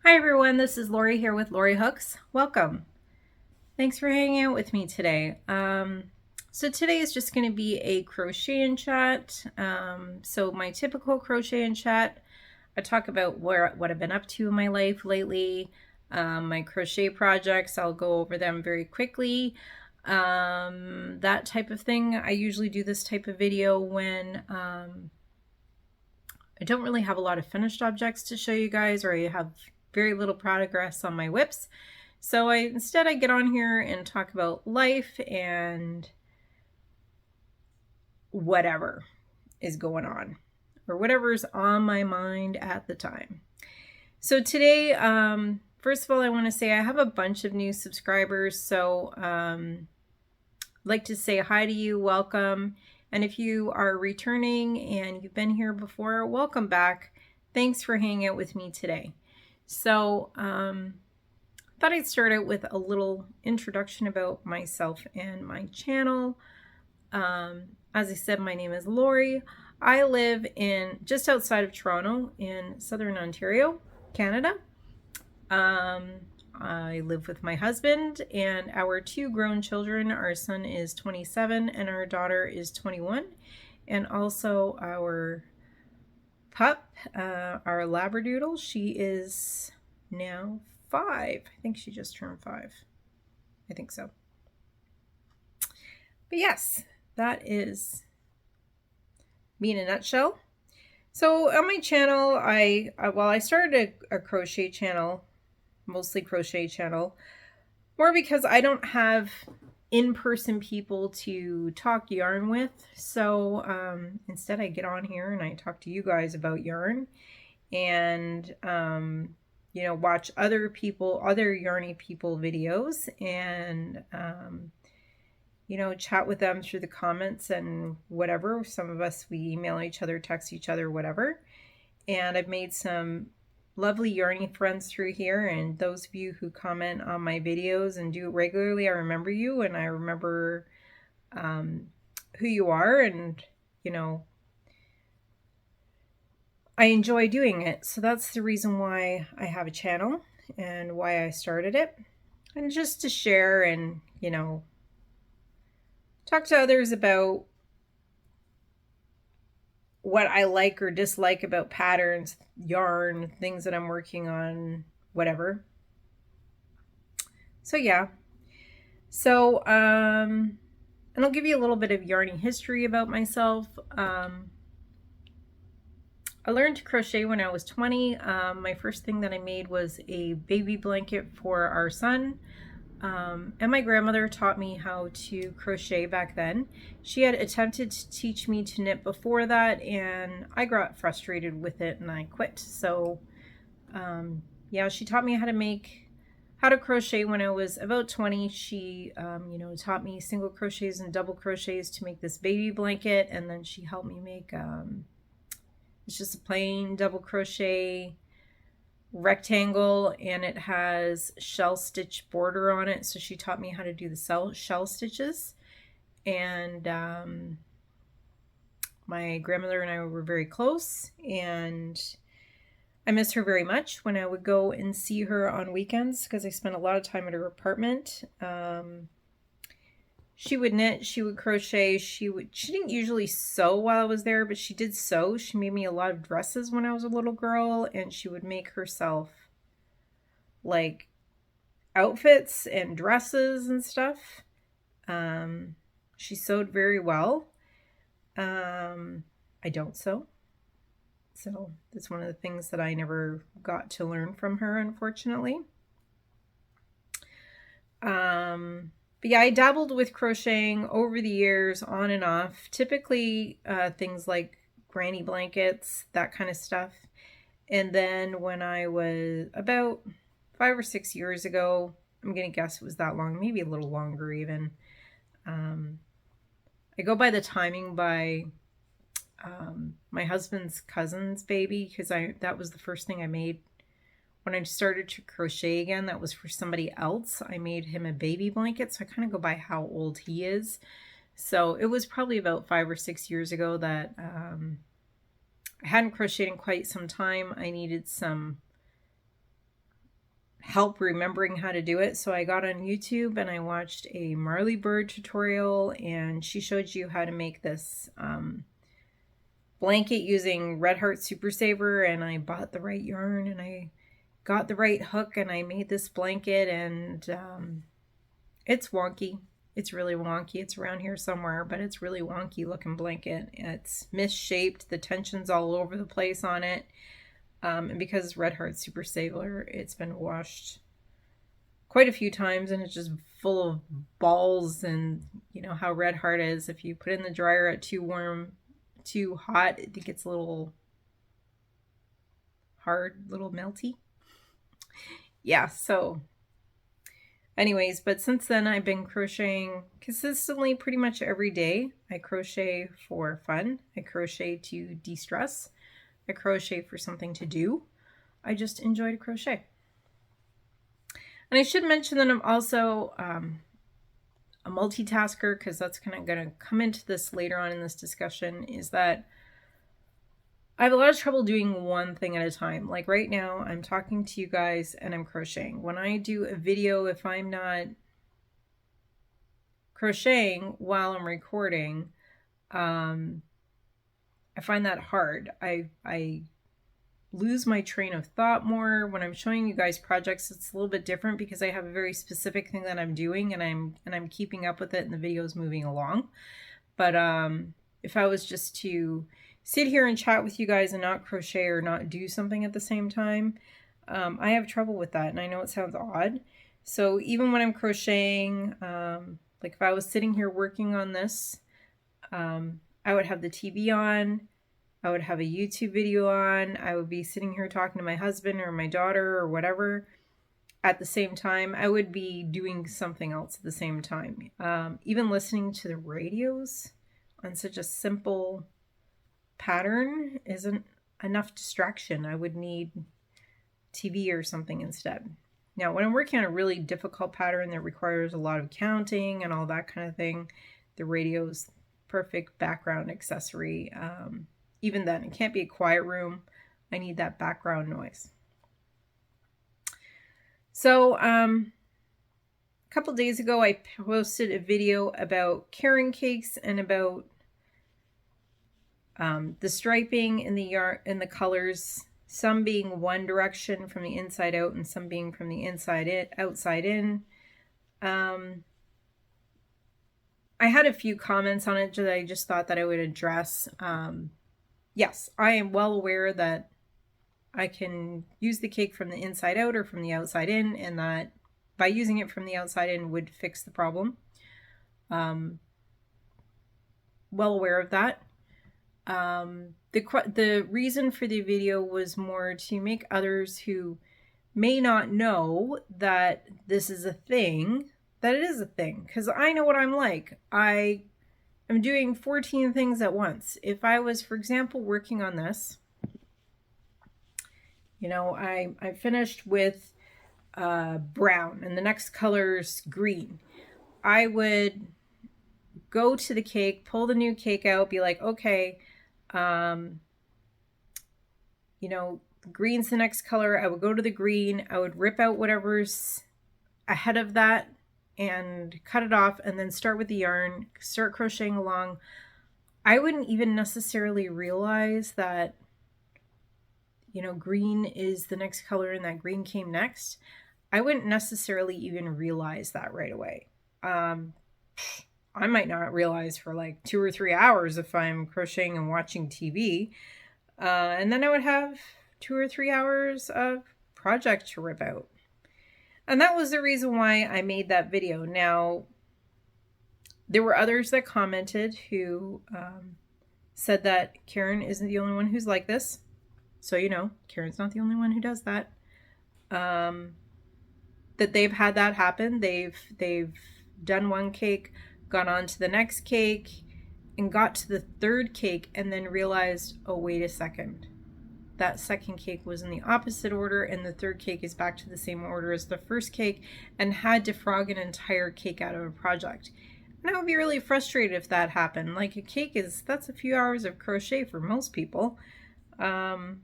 Hi everyone, this is Lori here with Lori Hooks. Welcome. Thanks for hanging out with me today. So today is just going to be a crochet and chat. So my typical crochet and chat, I talk about what I've been up to in my life lately, my crochet projects. I'll go over them very quickly. That type of thing. I usually do this type of video when I don't really have a lot of finished objects to show you guys, or I have very little progress on my whips. So instead I get on here and talk about life and whatever is going on, or whatever's on my mind at the time. So today, first of all, I want to say I have a bunch of new subscribers. So I'd like to say hi to you, welcome. And if you are returning and you've been here before, welcome back. Thanks for hanging out with me today. So I thought I'd start out with a little introduction about myself and my channel. As I said, my name is Lori. I live in just outside of Toronto in Southern Ontario, Canada. I live with my husband and our two grown children. Our son is 27 and our daughter is 21. And also our pup, our Labradoodle, she is now 5. I think she just turned 5. I think so. But yes, that is me in a nutshell. So on my channel, I started a crochet channel, mostly crochet channel, more because I don't have in-person people to talk yarn with. So instead I get on here and I talk to you guys about yarn and you know, watch other yarny people videos and you know, chat with them through the comments and whatever. Some of us, we email each other, text each other, whatever. And I've made some lovely yarny friends through here, and those of you who comment on my videos and do it regularly, I remember you and I remember who you are, and you know, I enjoy doing it. So that's the reason why I have a channel and why I started it, and just to share and, you know, talk to others about what I like or dislike about patterns, yarn, things that I'm working on, whatever. So yeah. So and I'll give you a little bit of yarny history about myself. I learned to crochet when I was 20. My first thing that I made was a baby blanket for our son. And my grandmother taught me how to crochet back then. She had attempted to teach me to knit before that, and I got frustrated with it and I quit. So yeah, she taught me how to crochet when I was about 20. She you know, taught me single crochets and double crochets to make this baby blanket, and then she helped me make it's just a plain double crochet rectangle, and it has shell stitch border on it. So she taught me how to do the shell stitches, and my grandmother and I were very close, and I miss her very much when I would go and see her on weekends because I spent a lot of time at her apartment. She would knit, she would crochet, she didn't usually sew while I was there, but she did sew. She made me a lot of dresses when I was a little girl, and she would make herself like outfits and dresses and stuff. She sewed very well. I don't sew. So that's one of the things that I never got to learn from her, unfortunately. But yeah, I dabbled with crocheting over the years, on and off. Typically things like granny blankets, that kind of stuff. And then when I was about 5 or 6 years ago, I'm going to guess it was that long, maybe a little longer even. I go by the timing by my husband's cousin's baby, because that was the first thing I made when I started to crochet again. That was for somebody else. I made him a baby blanket, so I kind of go by how old he is. So it was probably about 5 or 6 years ago that I hadn't crocheted in quite some time. I needed some help remembering how to do it. So I got on YouTube and I watched a Marley Bird tutorial, and she showed you how to make this blanket using Red Heart Super Saver, and I bought the right yarn and I got the right hook and I made this blanket, and it's wonky. It's really wonky. It's around here somewhere, but it's really wonky looking blanket. It's misshaped. The tension's all over the place on it. And because it's Red Heart Super Saver, it's been washed quite a few times and it's just full of balls. And you know how Red Heart is. If you put it in the dryer at too warm, too hot, it gets a little hard, little melty. Yeah, so anyways, but since then I've been crocheting consistently pretty much every day. I crochet for fun. I crochet to de-stress. I crochet for something to do. I just enjoy to crochet. And I should mention that I'm also a multitasker, because that's kind of going to come into this later on in this discussion, is that I have a lot of trouble doing one thing at a time. Like right now, I'm talking to you guys and I'm crocheting. When I do a video, if I'm not crocheting while I'm recording, I find that hard. I lose my train of thought more. When I'm showing you guys projects, it's a little bit different because I have a very specific thing that I'm doing and I'm keeping up with it and the video is moving along. But if I was just to sit here and chat with you guys and not crochet or not do something at the same time, I have trouble with that, and I know it sounds odd. So even when I'm crocheting, like if I was sitting here working on this, I would have the TV on, I would have a YouTube video on, I would be sitting here talking to my husband or my daughter or whatever at the same time. I would be doing something else at the same time. Even listening to the radios on such a simple pattern isn't enough distraction. I would need TV or something instead. Now, when I'm working on a really difficult pattern that requires a lot of counting and all that kind of thing, the radio's perfect background accessory. Even then, it can't be a quiet room. I need that background noise. So a couple days ago, I posted a video about caron cakes and about the striping in the yarn and the colors, some being one direction from the inside out and some being from the outside in. I had a few comments on it that I just thought that I would address. Yes, I am well aware that I can use the cake from the inside out or from the outside in, and that by using it from the outside in would fix the problem. Well aware of that. The reason for the video was more to make others who may not know that this is a thing, that it is a thing, because I know what I'm like. I am doing 14 things at once. If I was, for example, working on this, you know, I finished with brown and the next color's green. I would go to the cake, pull the new cake out, be like, okay, you know, green's the next color. I would go to the green. I would rip out whatever's ahead of that and cut it off, and then start with the yarn, start crocheting along. I wouldn't even necessarily realize that, you know, green is the next color and that green came next. I wouldn't necessarily even realize that right away. I might not realize for like 2 or 3 hours if I'm crocheting and watching TV. And then I would have 2 or 3 hours of project to rip out. And that was the reason why I made that video. Now, there were others that commented who said that Karen isn't the only one who's like this. So, you know, Karen's not the only one who does that. That they've had that happen. They've done one cake, gone on to the next cake, and got to the third cake and then realized, oh, wait a second. That second cake was in the opposite order and the third cake is back to the same order as the first cake, and had to frog an entire cake out of a project. And I would be really frustrated if that happened. Like, a cake that's a few hours of crochet for most people. So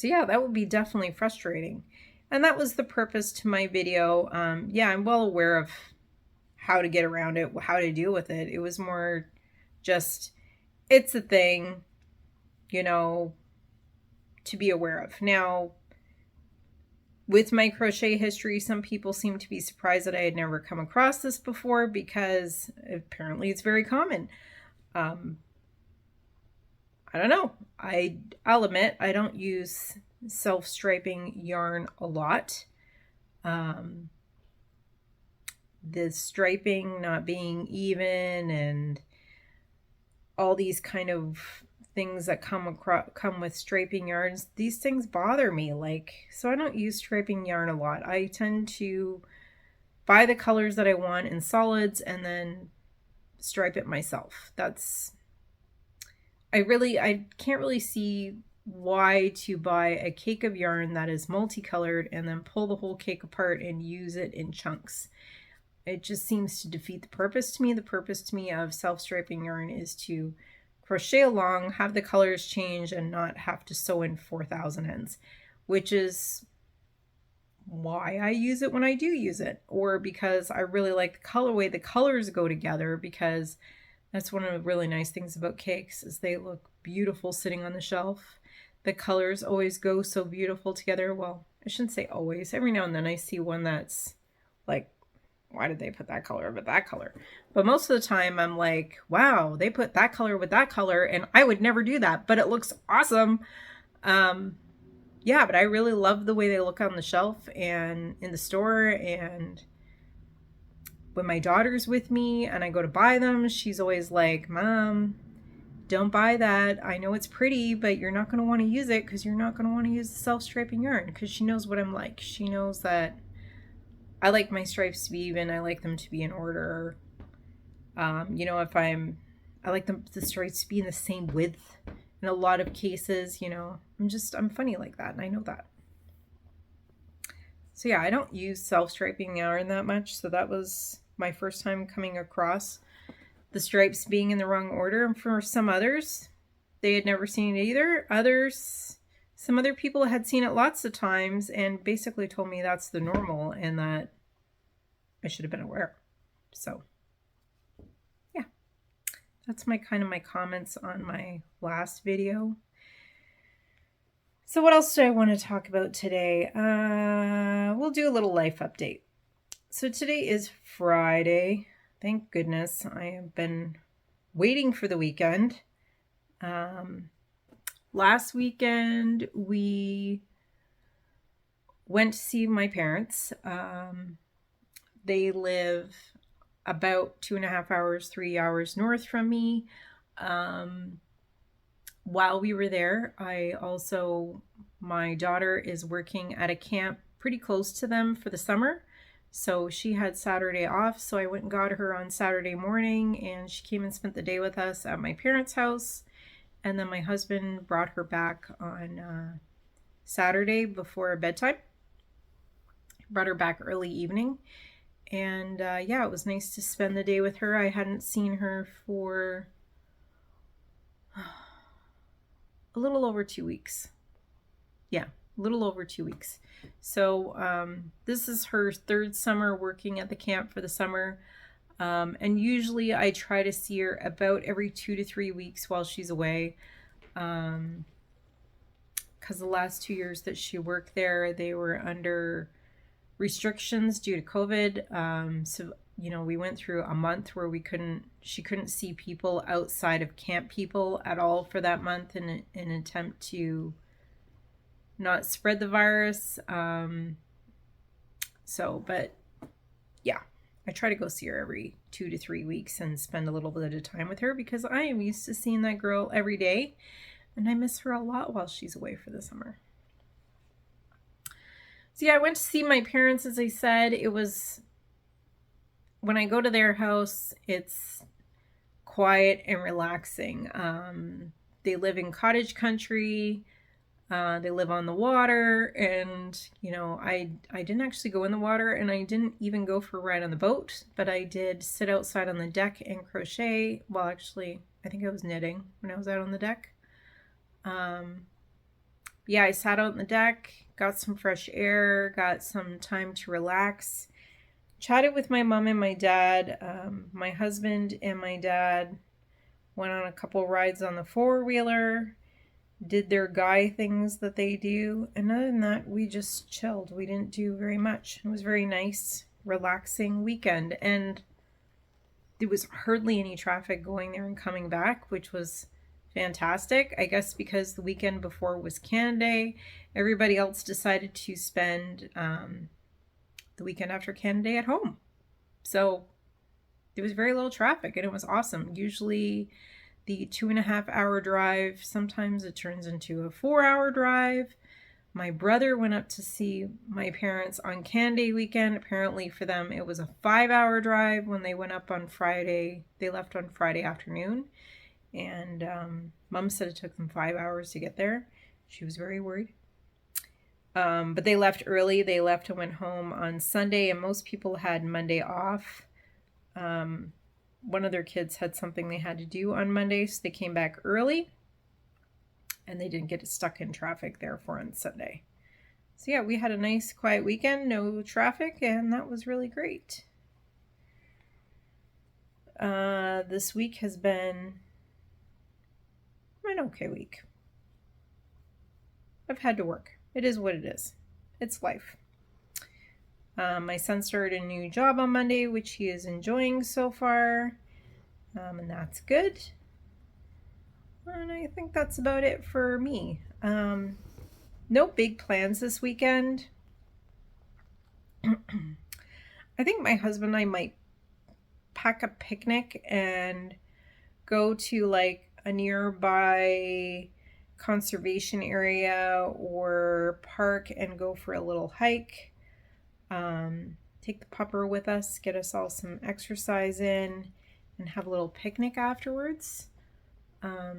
yeah, that would be definitely frustrating. And that was the purpose to my video. Yeah, I'm well aware of how to get around it, how to deal with it. It was more just, it's a thing, you know, to be aware of. Now, with my crochet history, some people seem to be surprised that I had never come across this before because apparently it's very common. I don't know. I'll admit I don't use self-striping yarn a lot. The striping not being even and all these kind of things that come with striping yarns, these things bother me. Like, so I don't use striping yarn a lot. I tend to buy the colors that I want in solids and then stripe it myself. I can't really see why to buy a cake of yarn that is multicolored and then pull the whole cake apart and use it in chunks. It just seems to defeat the purpose to me. The purpose to me of self-striping yarn is to crochet along, have the colors change, and not have to sew in 4,000 ends, which is why I use it when I do use it, or because I really like the colorway. The colors go together, because that's one of the really nice things about cakes is they look beautiful sitting on the shelf. The colors always go so beautiful together. Well, I shouldn't say always. Every now and then I see one that's like, why did they put that color with that color? But most of the time I'm like, wow, they put that color with that color and I would never do that, but it looks awesome. Yeah, but I really love the way they look on the shelf and in the store. And when my daughter's with me and I go to buy them, she's always like, Mom, don't buy that. I know it's pretty, but you're not going to want to use it because you're not going to want to use the self-striping yarn, because she knows what I'm like. She knows that I like my stripes to be even. I like them to be in order. You know, I like the stripes to be in the same width in a lot of cases, you know. I'm funny like that, and I know that. So yeah, I don't use self-striping yarn that much, so that was my first time coming across the stripes being in the wrong order. And for some others, they had never seen it either. Some other people had seen it lots of times and basically told me that's the normal and that I should have been aware. So yeah, that's my comments on my last video. So what else do I want to talk about today? We'll do a little life update. So today is Friday. Thank goodness. I have been waiting for the weekend. Last weekend we went to see my parents. They live about 2.5 hours, 3 hours north from me. While we were there, my daughter is working at a camp pretty close to them for the summer. So she had Saturday off. So I went and got her on Saturday morning and she came and spent the day with us at my parents' house. And then my husband brought her back on Saturday before bedtime. Brought her back early evening. And yeah, it was nice to spend the day with her. I hadn't seen her for a little over 2 weeks. Yeah, a little over 2 weeks. So this is her third summer working at the camp for the summer. And usually I try to see her about every 2 to 3 weeks while she's away. Because the last 2 years that she worked there, they were under restrictions due to COVID. So, you know, we went through a month where she couldn't see people outside of camp people at all for that month in an attempt to not spread the virus. But yeah, I try to go see her every 2 to 3 weeks and spend a little bit of time with her because I am used to seeing that girl every day and I miss her a lot while she's away for the summer. So yeah, I went to see my parents, as I said. It was, when I go to their house, it's quiet and relaxing. They live in cottage country. They live on the water, and you know, I didn't actually go in the water, and I didn't even go for a ride on the boat, but I did sit outside on the deck and crochet. Well, actually, I think I was knitting when I was out on the deck. Yeah, I sat out on the deck, got some fresh air, got some time to relax, chatted with my mom and my dad. My husband and my dad went on a couple rides on the four-wheeler, did their guy things that they do, and other than that, we just chilled. We didn't do very much. It was a very nice, relaxing weekend, and there was hardly any traffic going there and coming back, which was fantastic. I guess because the weekend before was Canada Day, everybody else decided to spend the weekend after Canada Day at home. So there was very little traffic, and it was awesome. Usually the 2.5 hour drive, sometimes it turns into a 4 hour drive. My brother went up to see my parents on Canada Day weekend. Apparently for them it was a 5 hour drive when they went up on Friday. They left on Friday afternoon, and Mom said it took them 5 hours to get there. She was very worried. But they left early. They left and went home on Sunday, and most people had Monday off. One of their kids had something they had to do on Monday, so they came back early, and they didn't get stuck in traffic therefore on Sunday. So yeah, we had a nice quiet weekend, no traffic, and that was really great. This week has been an okay week. I've had to work. It is what it is. It's life. My son started a new job on Monday, which he is enjoying so far, and that's good. And I think that's about it for me. No big plans this weekend. I think my husband and I might pack a picnic and go to like a nearby conservation area or park and go for a little hike. Take the pupper with us, get us all some exercise in, and have a little picnic afterwards. I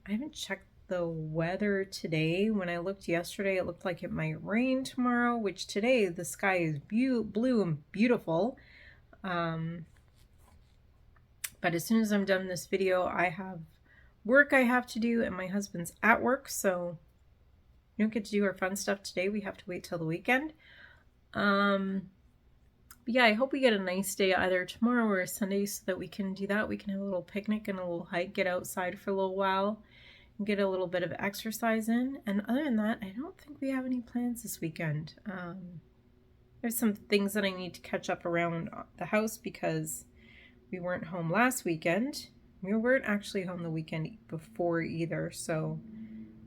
haven't checked the weather today. When I looked yesterday, it looked like it might rain tomorrow, which today the sky is blue and beautiful. But as soon as I'm done this video, I have work I have to do, and my husband's at work, so we don't get to do our fun stuff today. We have to wait till the weekend. But yeah, I hope we get a nice day either tomorrow or Sunday so that we can do that. We can have a little picnic and a little hike, get outside for a little while, and get a little bit of exercise in. And other than that, I don't think we have any plans this weekend. There's some things that I need to catch up around the house because we weren't home last weekend. We weren't actually home the weekend before either, so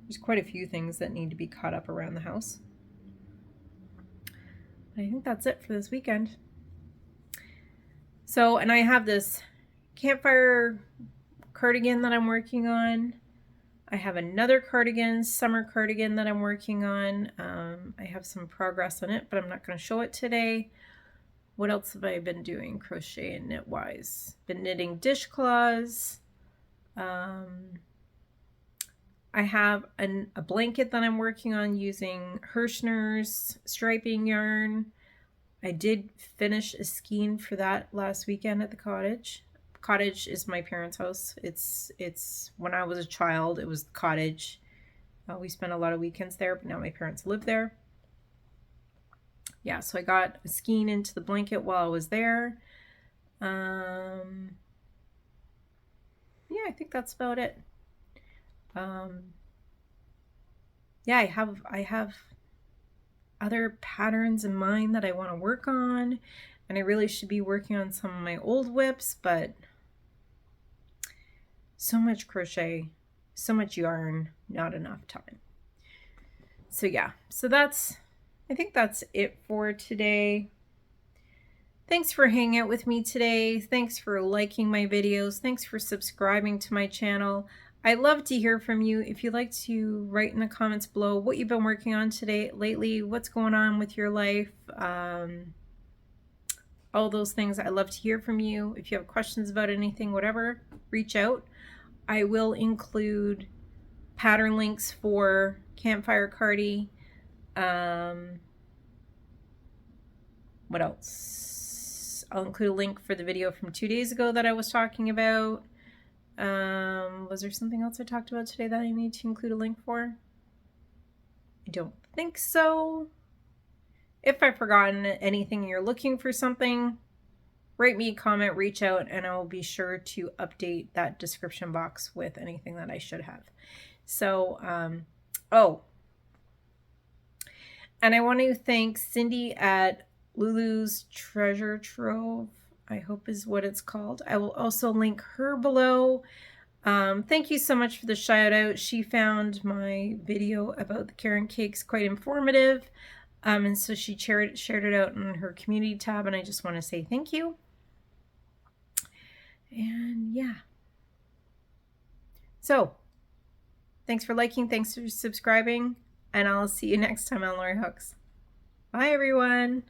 there's quite a few things that need to be caught up around the house. I think that's it for this weekend. So, and I have this Campfire cardigan that I'm working on. I have another cardigan, summer cardigan that I'm working on. I have some progress on it, but I'm not going to show it today. What else have I been doing crochet and knit wise? Been knitting dishcloths. I have a blanket that I'm working on using Hirschner's striping yarn. I did finish a skein for that last weekend at the cottage. Cottage is my parents' house. It's when I was a child, it was the cottage. We spent a lot of weekends there, but now my parents live there. Yeah, so I got a skein into the blanket while I was there. Yeah, I think that's about it. Yeah, I have other patterns in mind that I want to work on, and I really should be working on some of my old whips, but so much crochet, so much yarn, not enough time. So yeah, so I think that's it for today. Thanks for hanging out with me today. Thanks for liking my videos. Thanks for subscribing to my channel. I love to hear from you. If you'd like to write in the comments below what you've been working on lately, what's going on with your life, all those things. I love to hear from you. If you have questions about anything, whatever, reach out. I will include pattern links for Campfire Cardi. What else? I'll include a link for the video from 2 days ago that I was talking about. Was there something else I talked about today that I need to include a link for? I don't think so. If I've forgotten anything and you're looking for something, write me a comment, reach out, and I will be sure to update that description box with anything that I should have. So, oh, and I want to thank Cindy at Lulu's Treasure Trove, I hope is what it's called. I will also link her below. Thank you so much for the shout out. She found my video about the carrot cakes quite informative. And so she shared it out in her community tab, and I just want to say thank you. And yeah. So, thanks for liking, thanks for subscribing, and I'll see you next time on Lori Hooks. Bye, everyone.